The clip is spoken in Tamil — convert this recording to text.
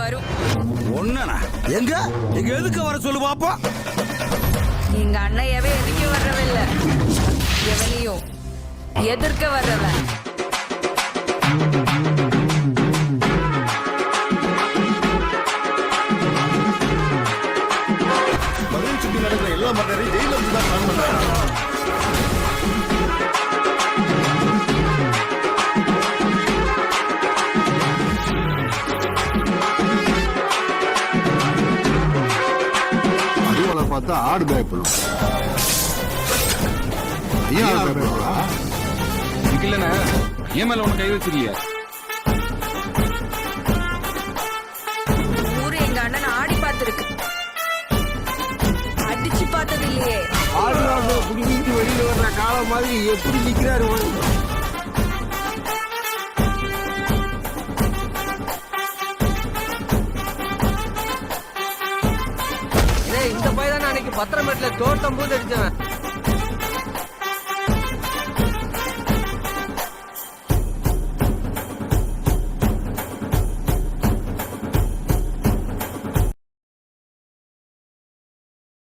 வரும். ஒண்ணா எங்க எங்க எதுக்கு வர சொல்லு பாப்போம். எங்க அண்ணையவே எதுக்க வர்றவில்ல, எவனையும் எதிர்க்க வர்றவன். மதுரை சுற்றி நடக்கிற எல்லா மன்னரையும் ஜெயில வந்துதான் பிளான் பண்றாங்க. பார்த்தா ஆடு பயப்படும். ஐயா இல்லண்ணா, ஏன் மேல உனக்கு கை வச்சிருக்கிய? ஊரு எங்க அண்ணன் ஆடி பார்த்திருக்கு, அடிச்சு பார்த்தது இல்லையே. ஆடுவாங்க குடிக்கிட்டு வெளியில வர்ற காலம் மாதிரி எப்படி நிக்கிறாரு. இந்த பையன் அன்னைக்கு பத்திரமேட்டுல தோட்டம் பூந்து அடிச்சவன்.